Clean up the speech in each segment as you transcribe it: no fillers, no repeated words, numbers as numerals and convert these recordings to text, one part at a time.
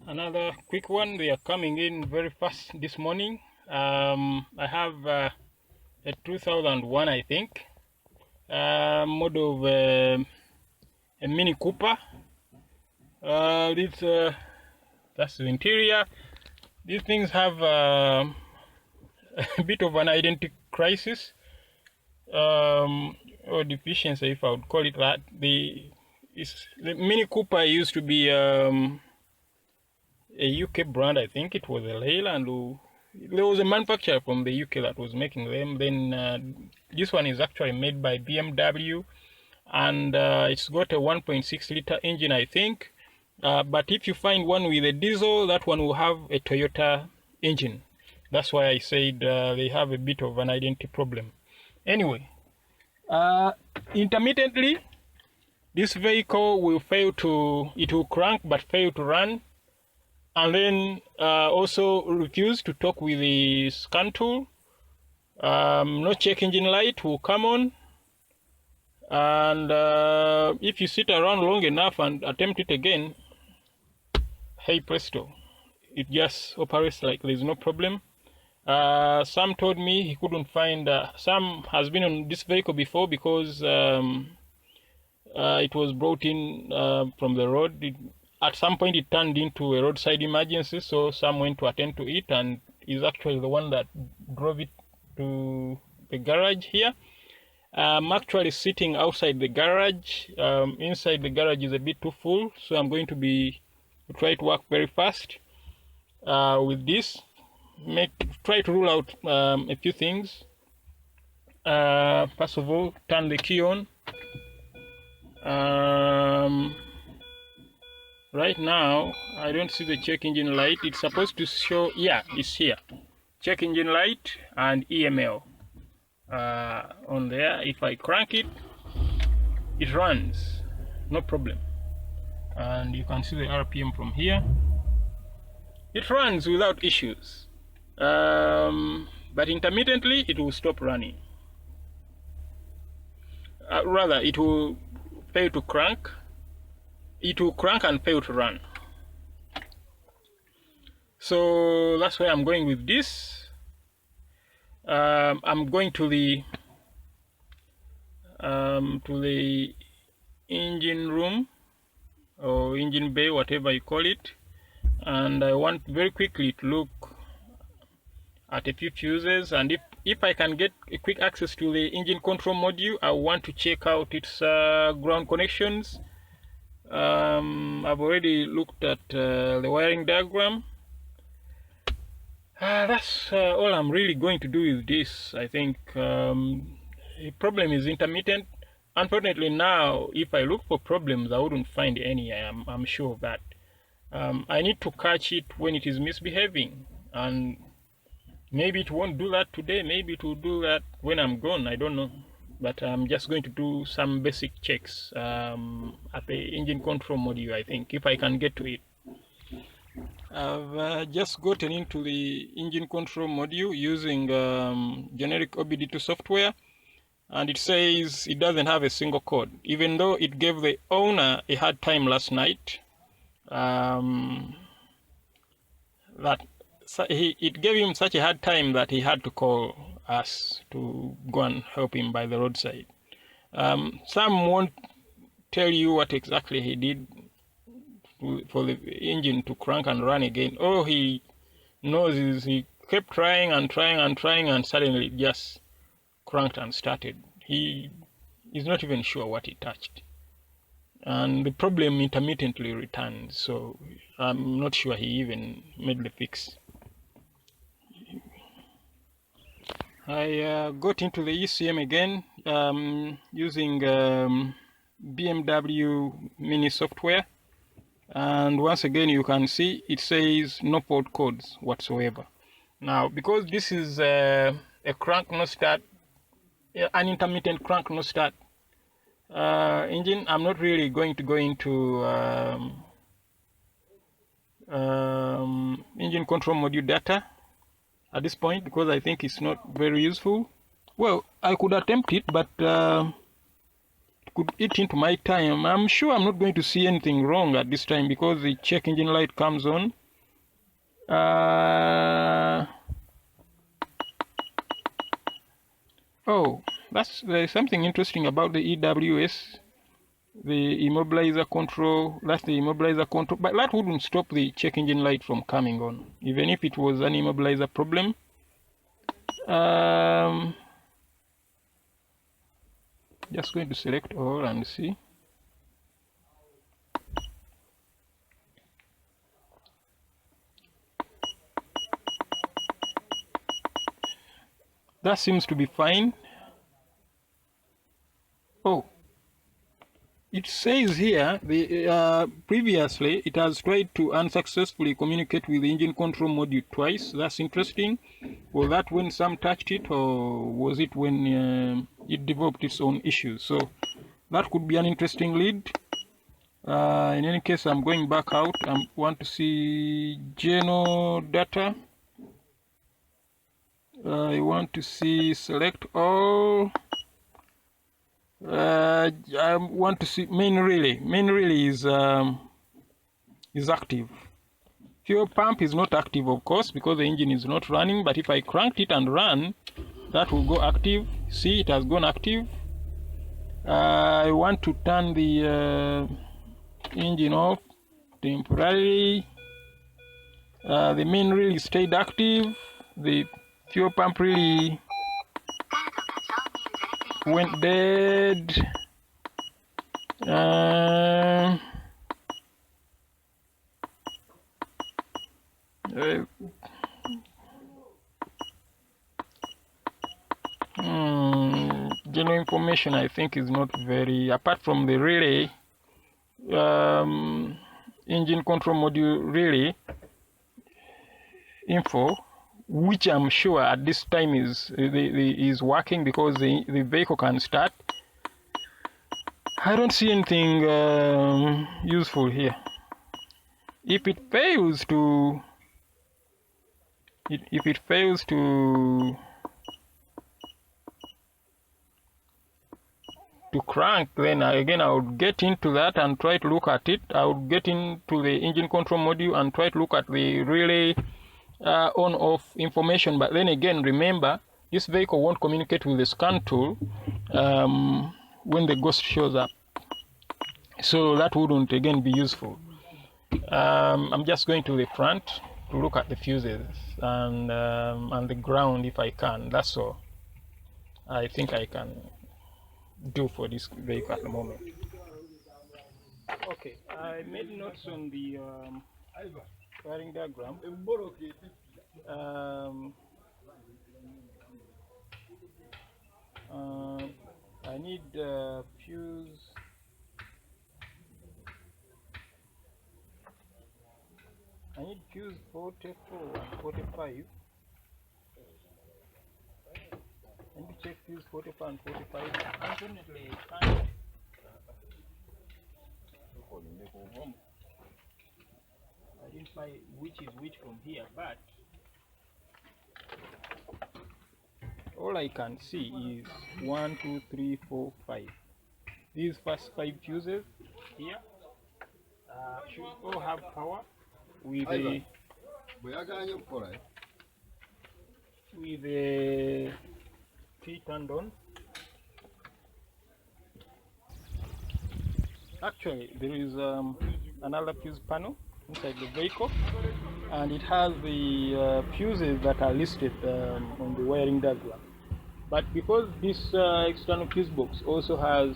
Another quick one. They are coming in very fast this morning. I have a 2001, I think, model of a Mini Cooper. That's the interior. These things have a bit of an identity crisis, or deficiency, if I would call it that. The Mini Cooper used to be a UK brand. I think it was a Leyland. There was a manufacturer from the UK that was making them. Then this one is actually made by BMW, and it's got a 1.6 liter engine, I think. But if you find one with a diesel, that one will have a Toyota engine. That's why I said they have a bit of an identity problem. Anyway, intermittently, this vehicle will it will crank but fail to run, and then also refuse to talk with the scan tool. No check engine light will come on, and if you sit around long enough and attempt it again, hey presto, it just operates like there's no problem. Sam told me he couldn't find. Sam has been on this vehicle before because it was brought in from the road. At some point, it turned into a roadside emergency, so Sam went to attend to it, and is actually the one that drove it to the garage here. I'm actually sitting outside the garage. Inside the garage is a bit too full, so I'm going to try to work very fast with this. Try to rule out a few things. First of all, turn the key on. Right now, I don't see the check engine light. It's supposed to show, yeah, it's here. Check engine light and EML on there. If I crank it, it runs, no problem. And you can see the RPM from here. It runs without issues. But intermittently, it will stop running. Rather, it will fail to crank. It will crank and fail to run. So that's why I'm going with this. I'm going to the engine room or engine bay, whatever you call it, and I want very quickly to look at a few fuses, and if I can get a quick access to the engine control module, I want to check out its ground connections. I've already looked at the wiring diagram. That's all I'm really going to do with this. I think the problem is intermittent. Unfortunately, now if I look for problems, I wouldn't find any. I'm sure of that. I need to catch it when it is misbehaving, and maybe it won't do that today. Maybe it will do that when I'm gone. I don't know. But I'm just going to do some basic checks at the engine control module, I think, if I can get to it. I've just gotten into the engine control module using generic OBD2 software, and it says it doesn't have a single code, even though it gave the owner a hard time last night. It gave him such a hard time that he had to call us to go and help him by the roadside. Some won't tell you what exactly he did for the engine to crank and run again. All he knows is he kept trying and trying and trying, and suddenly it just cranked and started. He is not even sure what he touched, and the problem intermittently returns, so I'm not sure he even made the fix. I got into the ECM again using BMW Mini software, and once again you can see it says no fault codes whatsoever. Now, because this is a crank no start, an intermittent crank no start engine, I'm not really going to go into engine control module data at this point, because I think it's not very useful. Well, I could attempt it, but could eat into my time. I'm sure I'm not going to see anything wrong at this time because the check engine light comes on. Oh, there's something interesting about the EWS, the immobilizer control. That's the immobilizer control, but that wouldn't stop the check engine light from coming on, even if it was an immobilizer problem. Just going to select all and see. That seems to be fine. Oh, it says here previously it has tried to unsuccessfully communicate with the engine control module twice. That's interesting. Was that when Sam touched it, or was it when it developed its own issues? So that could be an interesting lead. In any case, I'm going back out. I want to see general data. I want to see select all. I want to see main relay. Main relay is active. Fuel pump is not active, of course, because the engine is not running. But if I cranked it and run, that will go active. See, it has gone active. I want to turn the engine off temporarily. The main relay stayed active. The fuel pump really went dead. General information I think is not very, apart from the relay, engine control module relay info, which I'm sure at this time is working because the vehicle can start. I don't see anything useful here. If it fails to crank, then again I would get into that and try to look at it. I would get into the engine control module and try to look at the relay on-off information. But then again, remember, this vehicle won't communicate with the scan tool when the ghost shows up, so that wouldn't again be useful. I'm just going to the front to look at the fuses and the ground if I can. That's all I think I can do for this vehicle at the moment. Okay, I made notes on the wiring diagram. I need fuse. I need fuse 44 and 45. I need to check fuse 44 and 45. Unfortunately, I can't identify which is which from here, but all I can see is 1, 2, 3, 4, 5. These first 5 fuses here should all have power with the T turned on. Actually, there is another fuse panel inside the vehicle, and it has the fuses that are listed on the wiring diagram. But because this external fuse box also has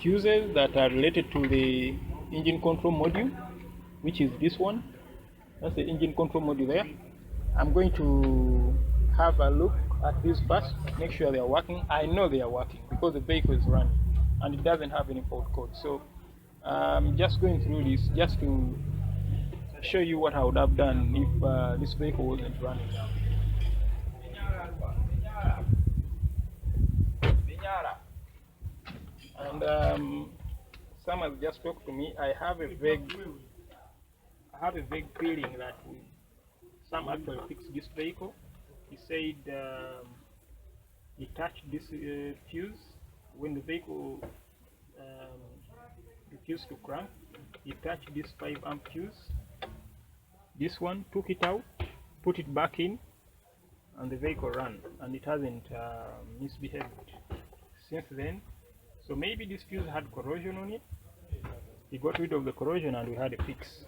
fuses that are related to the engine control module, which is this one, that's the engine control module there. I'm going to have a look at these first, make sure they are working. I know they are working because the vehicle is running and it doesn't have any fault code. So I'm just going through this just to show you what I would have done if this vehicle wasn't running. And Sam has just talked to me. I have a vague feeling that Sam actually fixed this vehicle. He said he touched this fuse when the vehicle refused to crank, he touched this 5 amp fuse, this one, took it out, put it back in, and the vehicle ran, and it hasn't misbehaved since then. So maybe this fuse had corrosion on it. He got rid of the corrosion and we had a fix.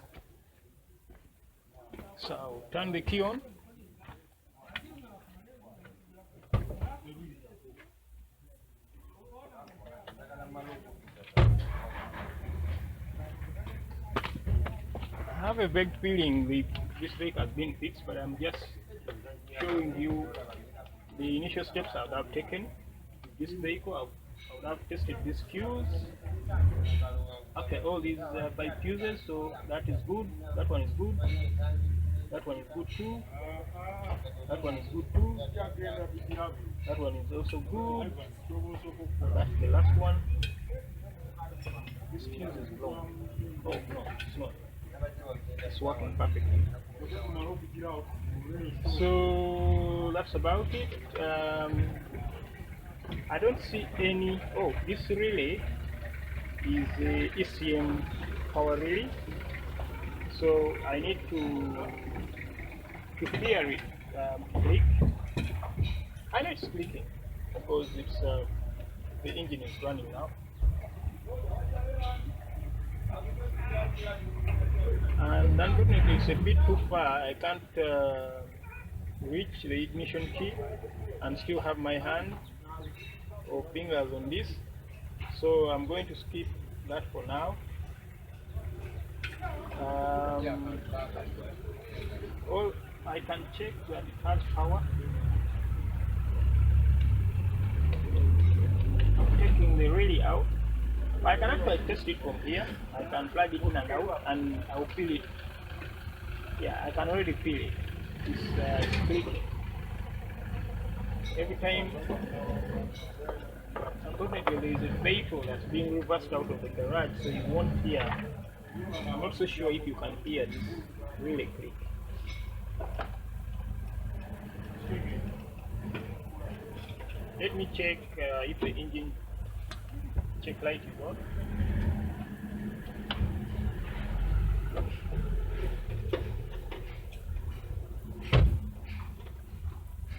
So I'll turn the key on. I have a vague feeling this vehicle has been fixed, but I'm just showing you the initial steps I would have taken. This vehicle, I would have tested this fuse. Okay, all these 5 fuses, so that is good. That one is good. That one is good too. That one is good too. That one is also good. That's the last one. This fuse is blown. Oh no, it's not. It's working perfectly. So that's about it. I don't see any. Oh, this relay is a ECM power relay, so I need to clear it. Click. I know it's clicking because it's the engine is running now. And unfortunately it's a bit too far. I can't reach the ignition key and still have my hand or fingers on this, so I'm going to skip that for now. All I can check that it has power. I'm taking the relay out. I can actually test it from here. I can plug it in and out, and I'll feel it. Yeah, I can already feel it. It's clicking. Every time, unfortunately, there is a vehicle that's being reversed out of the garage, so you won't hear. I'm not so sure if you can hear this really click. Let me check if the engine check light is on.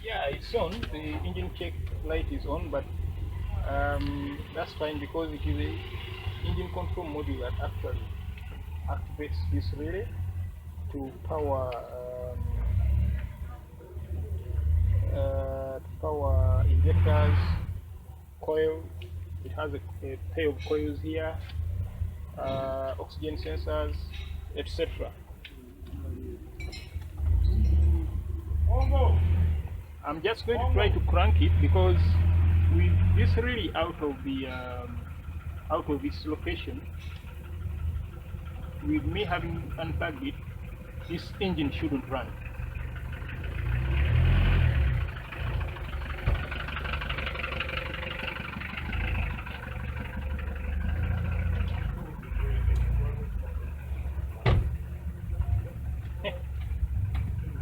Yeah, it's on. The engine check light is on, but that's fine because it is a engine control module that actually activates this relay to power injectors, coil. It has a pair of coils here, oxygen sensors, etc. I'm just going to try to crank it because with this really out of its location, with me having unplugged it, this engine shouldn't run.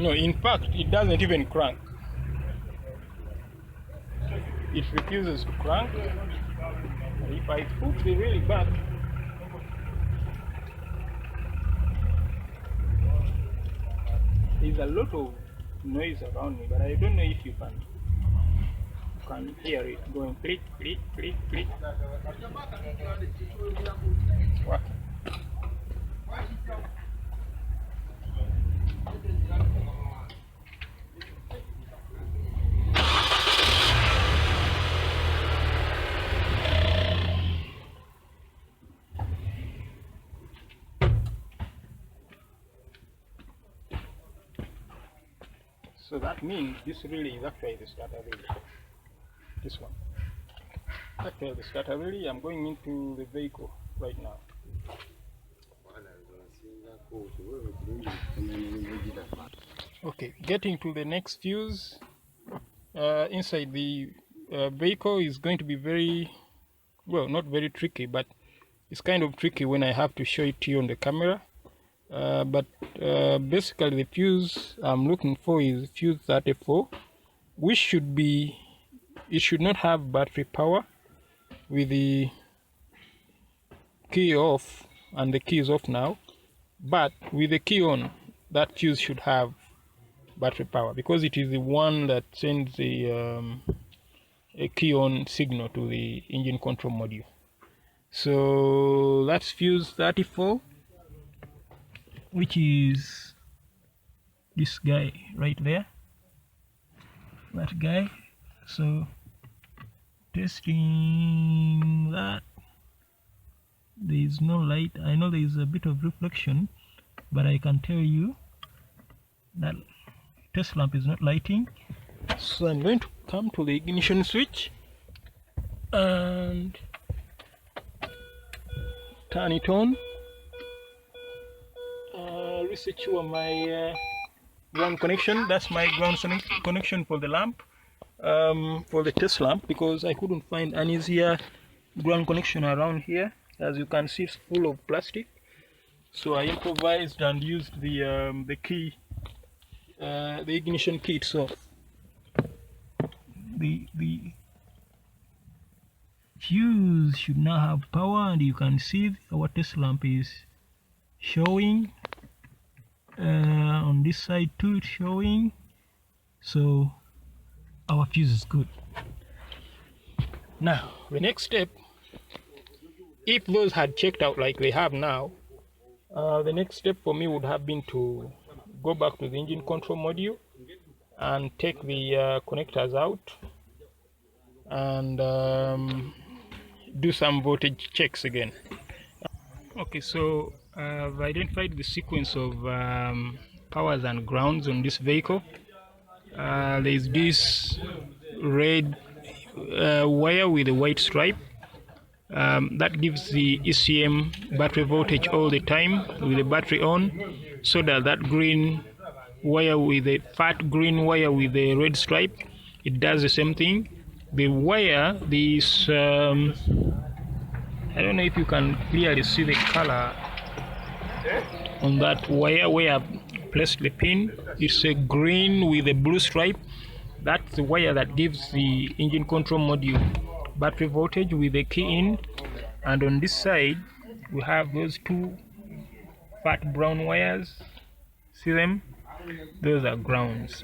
No, in fact, it doesn't even crank. It refuses to crank. If I put the relay back, there's a lot of noise around me, but I don't know if you can hear it going click, click, click, click. It's working. So that means this relay is actually the starter relay. This one. Actually the starter relay. I'm going into the vehicle right now. Okay, getting to the next fuse. Inside the vehicle is going to be very, well, not very tricky, but it's kind of tricky when I have to show it to you on the camera. But basically the fuse I'm looking for is fuse 34, which should be, it should not have battery power. with the key off, and the key is off now, but with the key on, that fuse should have battery power, because it is the one that sends the a key on signal to the engine control module. So that's fuse 34, which is this guy right there, that guy. So testing that, there is no light. I know there is a bit of reflection, but I can tell you that test lamp is not lighting. So I'm going to come to the ignition switch and turn it on. Resecure my ground connection. That's my ground connection for the lamp, for the test lamp, because I couldn't find an easier ground connection around here. As you can see, it's full of plastic. So I improvised and used the key, the ignition key itself. The fuse should now have power, and you can see our test lamp is showing. On this side too, it's showing. So our fuse is good. Now the next step, if those had checked out like they have now, the next step for me would have been to go back to the engine control module and take the connectors out and do some voltage checks again. Okay, so I've identified the sequence of powers and grounds on this vehicle. There is this red wire with a white stripe. That gives the ECM battery voltage all the time with the battery on, so that green wire with the fat green wire with the red stripe, it does the same thing. The wire, this I don't know if you can clearly see the color on that wire where I've placed the pin. It's a green with a blue stripe. That's the wire that gives the engine control module battery voltage with the key in. And on this side we have those two fat brown wires. See them? Those are grounds.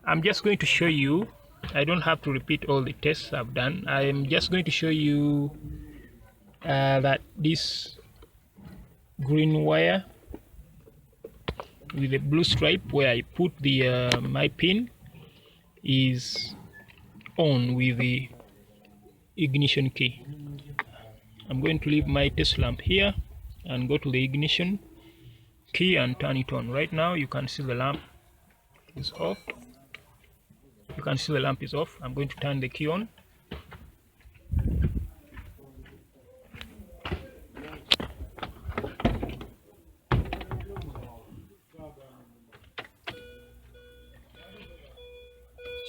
I'm just going to show you. I don't have to repeat all the tests I've done. I am just going to show you that this green wire with the blue stripe where I put the my pin is on with the ignition key. I'm going to leave my test lamp here and go to the ignition key and turn it on. Right now you can see the lamp is off. You can see the lamp is off. I'm going to turn the key on.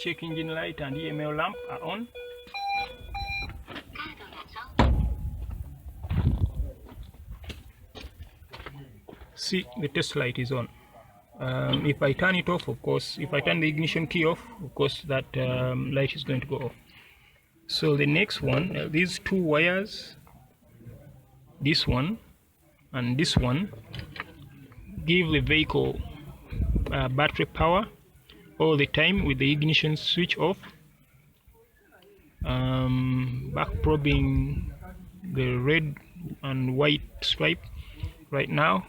Check engine light and EML lamp are on. See, the test light is on. If I turn it off, of course, if I turn the ignition key off, of course that light is going to go off. So the next one, these two wires, this one and this one, give the vehicle battery power all the time with the ignition switch off. Back probing the red and white stripe right now.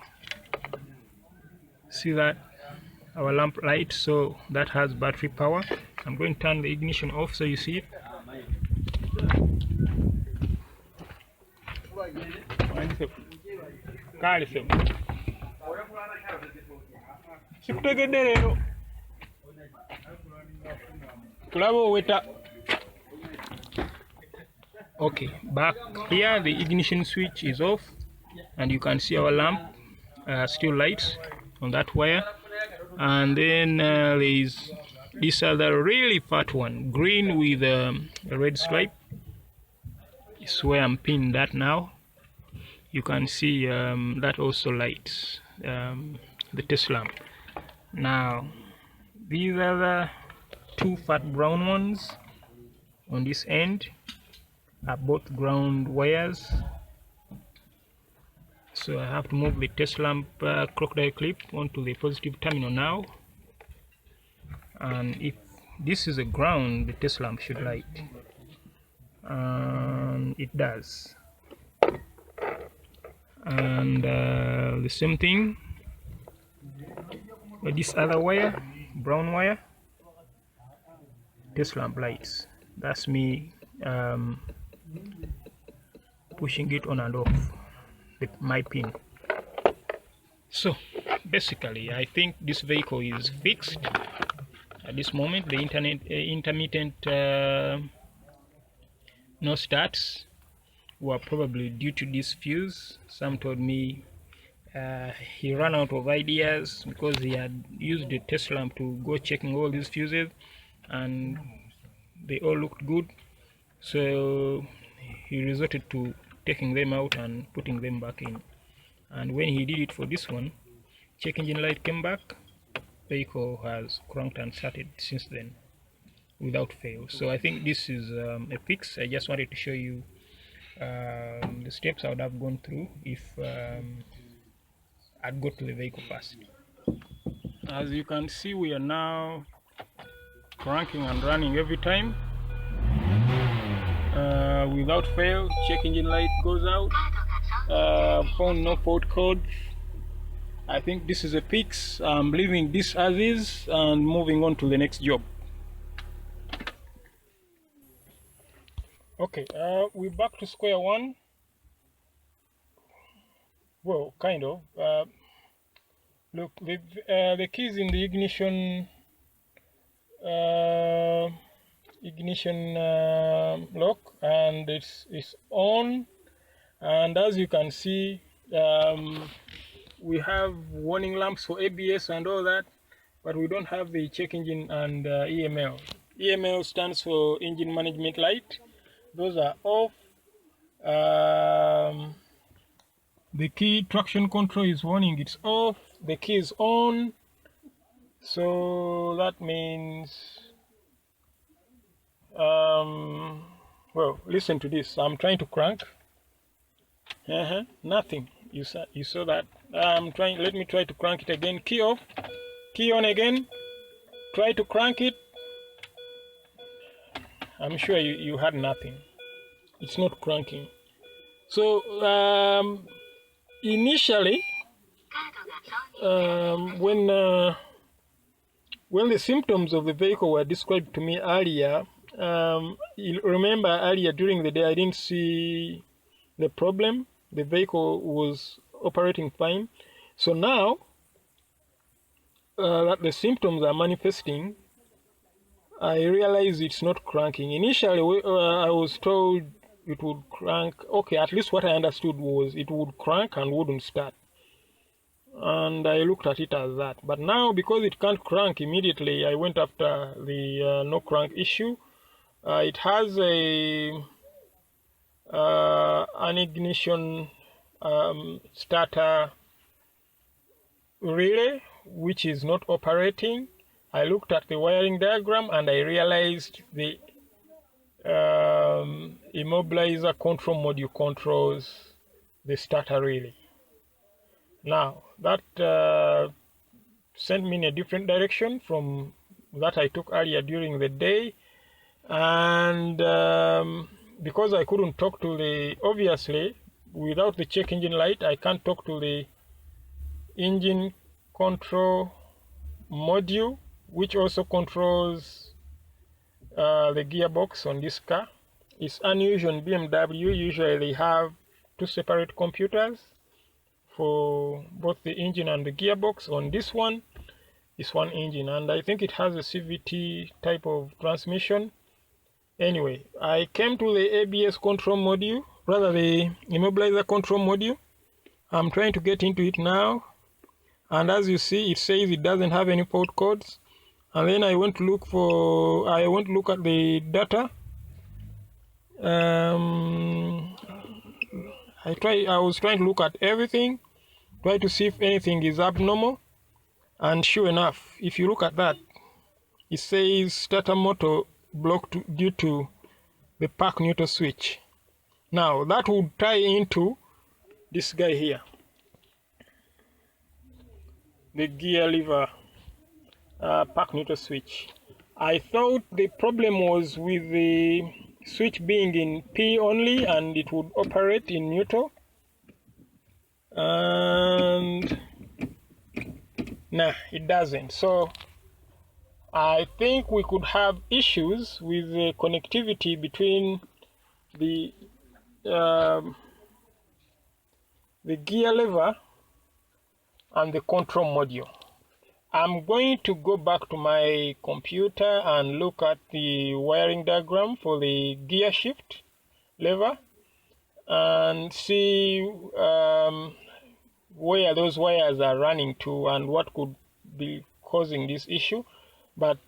See that our lamp light, so that has battery power. I'm going to turn the ignition off so you see it. Okay, back here the ignition switch is off and you can see our lamp still lights on that wire. And then there is this other really fat one, green with a red stripe. It's where I'm pinning that now. You can see that also lights the test lamp. Now these are the two fat brown ones on this end are both ground wires, so I have to move the test lamp crocodile clip onto the positive terminal now, and if this is a ground, the test lamp should light, and it does. And the same thing with this other wire, brown wire, test lamp lights. That's me pushing it on and off with my pin. So basically, I think this vehicle is fixed at this moment. The intermittent no starts were probably due to this fuse. Some told me he ran out of ideas because he had used the test lamp to go checking all these fuses and they all looked good, so he resorted to taking them out and putting them back in. And when he did it for this one, check engine light came back, vehicle has cranked and started since then without fail. So I think this is a fix. I just wanted to show you the steps I would have gone through if I'd got to the vehicle first. As you can see, we are now cranking and running every time without fail. Check engine light goes out, found no fault code. I think this is a fix. I'm leaving this as is and moving on to the next job. Okay, we're back to square one. Well, kind of. Look, the key is in the ignition lock, and it's on. And as you can see, we have warning lamps for ABS and all that, but we don't have the check engine and EML. EML stands for engine management light. Those are off. The key traction control is warning it's off. The key is on. So that means, well, listen to this. I'm trying to crank. Nothing. You saw that. Let me try to crank it again. Key off. Key on again. Try to crank it. I'm sure you had nothing. It's not cranking. So initially, when the symptoms of the vehicle were described to me earlier, you remember earlier during the day I didn't see the problem. The vehicle was operating fine. So now that the symptoms are manifesting, I realize it's not cranking. Initially, I was told it would crank. Okay, at least what I understood was it would crank and wouldn't start. And I looked at it as that. But now, because it can't crank immediately, I went after the no crank issue. It has an ignition starter relay, which is not operating. I looked at the wiring diagram and I realized the immobilizer control module controls the starter relay. Now that sent me in a different direction from that I took earlier during the day, and because I couldn't talk to the, obviously without the check engine light I can't talk to the engine control module, which also controls the gearbox on this car. It's unusual in BMW. Usually they have two separate computers for both the engine and the gearbox. On this one, it's one engine, and I think it has a CVT type of transmission. Anyway, I came to the ABS control module, rather the immobilizer control module. I'm trying to get into it now, and as you see, it says it doesn't have any fault codes. And then I went to look at the data. I was trying to look at everything, try to see if anything is abnormal, and sure enough, if you look at that, it says starter motor blocked due to the park neutral switch. Now that would tie into this guy here, the gear lever park neutral switch. I thought the problem was with the switch being in P only and it would operate in neutral, and nah, it doesn't. So I think we could have issues with the connectivity between the gear lever and the control module. I'm going to go back to my computer and look at the wiring diagram for the gear shift lever and see where those wires are running to and what could be causing this issue. But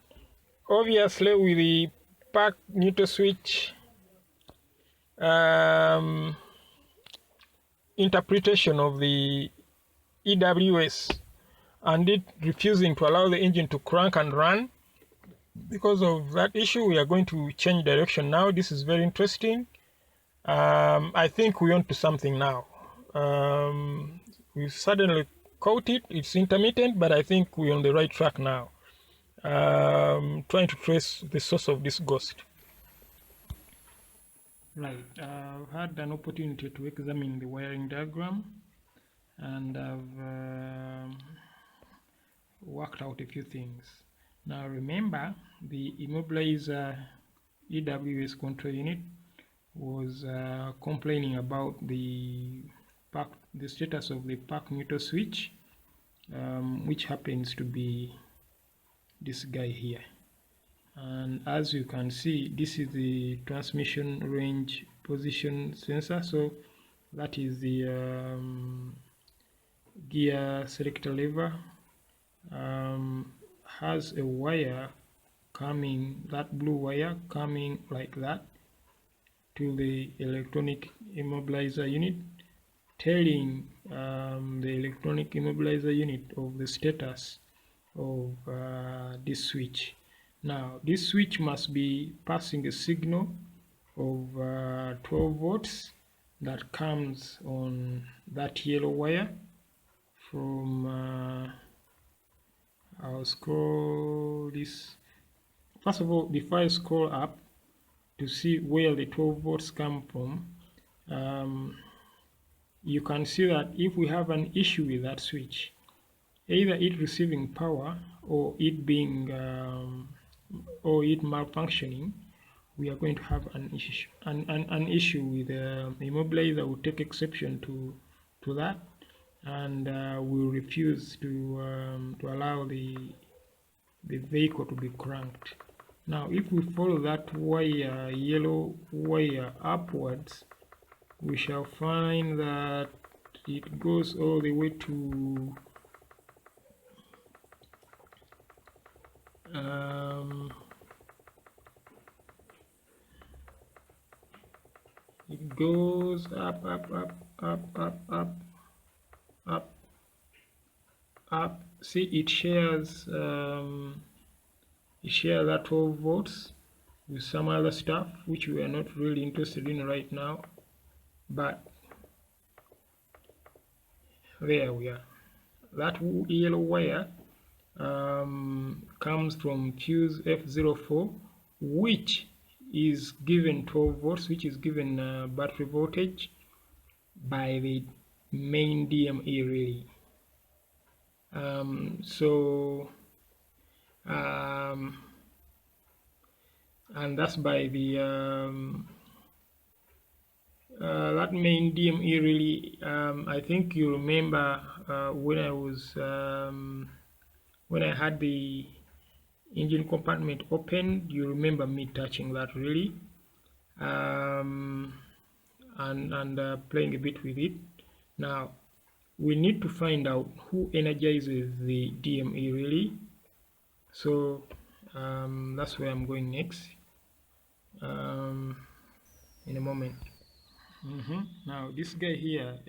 obviously with the park neutral switch interpretation of the EWS and it refusing to allow the engine to crank and run, because of that issue we are going to change direction now. This is very interesting. I think we're on to something now. We've suddenly caught it. It's intermittent, but I think we're on the right track now. Trying to trace the source of this ghost. Right, I've had an opportunity to examine the wiring diagram and I've worked out a few things. Now remember, the immobilizer EWS control unit was complaining about the status of the park neutral switch, which happens to be this guy here. And as you can see, this is the transmission range position sensor. So that is the gear selector lever. Has a wire coming, that blue wire coming like that to the electronic immobilizer unit, telling the electronic immobilizer unit of the status of this switch. Now this switch must be passing a signal of 12 volts that comes on that yellow wire from I'll scroll this. First of all, before I scroll up to see where the 12 volts come from, you can see that if we have an issue with that switch, either it receiving power or it being or it malfunctioning, we are going to have an issue with the immobilizer. Will take exception to that and will refuse to allow the vehicle to be cranked. Now if we follow that wire, yellow wire upwards, we shall find that it goes all the way to it goes up, up. See, it shares that 12 volts with some other stuff which we are not really interested in right now, but there we are. That yellow wire comes from fuse F04, which is given 12 volts, which is given battery voltage by the main DME relay. And that's by the that main DME relay. I think you remember when I was when I had the engine compartment open, you remember me touching that relay and playing a bit with it. Now we need to find out who energizes the DME relay. So that's where I'm going next in a moment. Now this guy here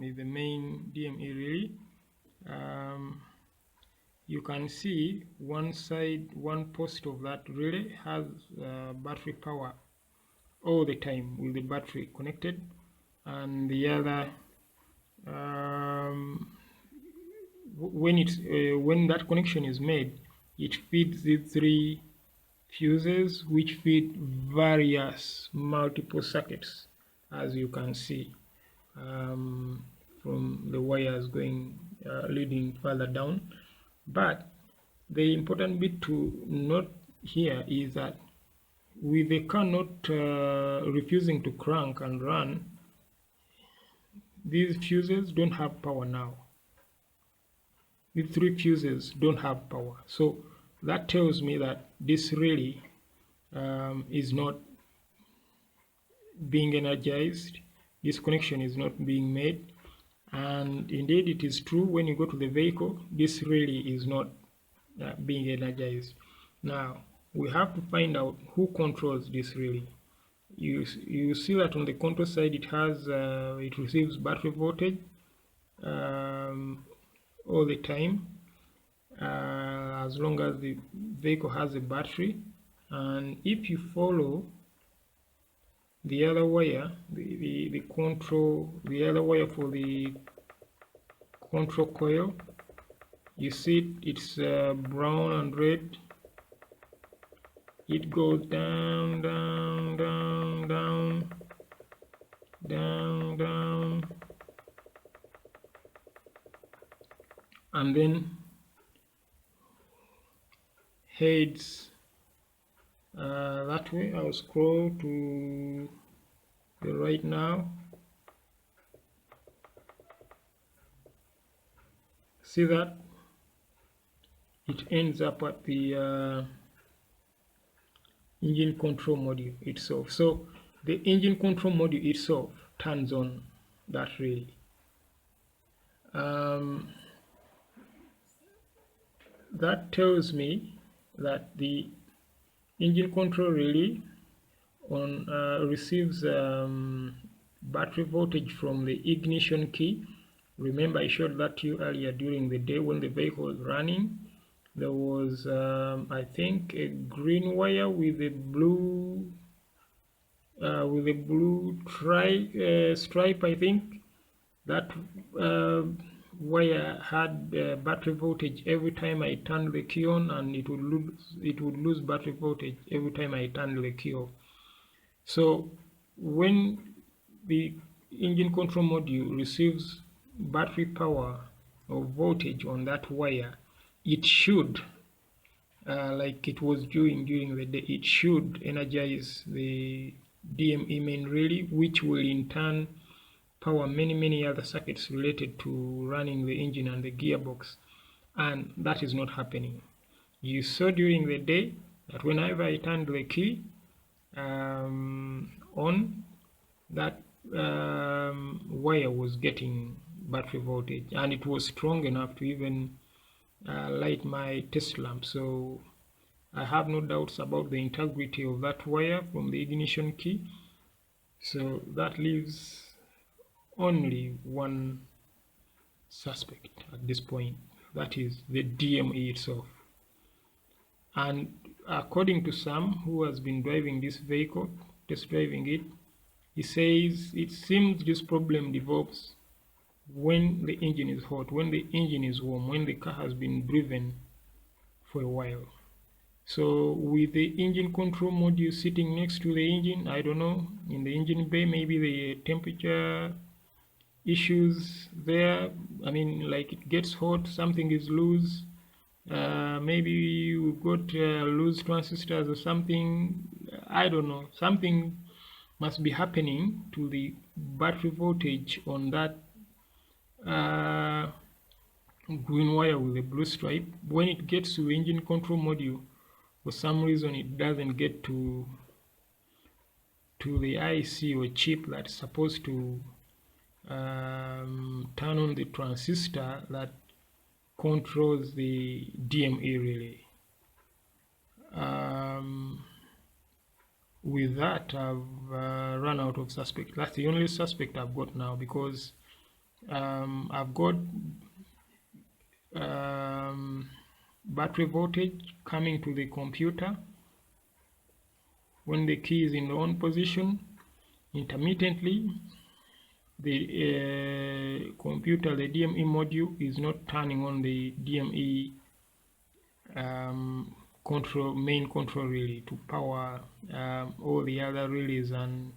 is the main DME relay. You can see one post of that relay has battery power all the time with the battery connected, and the other when that connection is made, it feeds the three fuses which feed various multiple circuits, as you can see from the wires going leading further down. But the important bit to note here is that with the car not refusing to crank and run, these fuses don't have power now. These three fuses don't have power. So that tells me that this really is not being energized. This connection is not being made. And indeed, it is true when you go to the vehicle, this really is not being energized. Now, we have to find out who controls this really. You see that on the control side, it receives battery voltage all the time, as long as the vehicle has a battery. And if you follow the other wire, the other wire for the control coil, you see it's brown and red. It goes down, down, down, down, down, down, and then heads that way. I'll scroll to the right now. See that it ends up at the engine control module itself. So the engine control module itself turns on that relay. That tells me that the engine control relay receives battery voltage from the ignition key. Remember, I showed that to you earlier during the day when the vehicle was running. There was, I think, a green wire with a blue stripe. I think that wire had battery voltage every time I turned the key on, and it would lose battery voltage every time I turned the key off. So when the engine control module receives battery power or voltage on that wire, it should, like it was doing during the day, it should energize the DME main relay, which will in turn power many other circuits related to running the engine and the gearbox, and that is not happening. You saw during the day that whenever I turned the key on, that wire was getting battery voltage, and it was strong enough to even light my test lamp. So I have no doubts about the integrity of that wire from the ignition key. So that leaves only one suspect at this point, that is the DME itself. And according to Sam, who has been driving this vehicle, test driving it, he says it seems this problem develops when the engine is hot, when the engine is warm, when the car has been driven for a while. So with the engine control module sitting next to the engine, I don't know, in the engine bay, maybe the temperature issues there. I mean, like it gets hot, something is loose. Maybe you got loose transistors or something. I don't know. Something must be happening to the battery voltage on that green wire with a blue stripe. When it gets to the engine control module, for some reason it doesn't get to the IC or chip that's supposed to turn on the transistor that controls the DME relay. With that, I've run out of suspect. That's the only suspect I've got now, because I've got battery voltage coming to the computer when the key is in the on position, intermittently the computer, the DME module, is not turning on the DME main control relay to power all the other relays and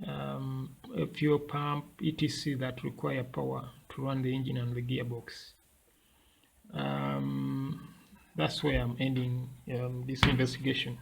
a fuel pump, etc. that require power to run the engine and the gearbox. That's where I'm ending this investigation.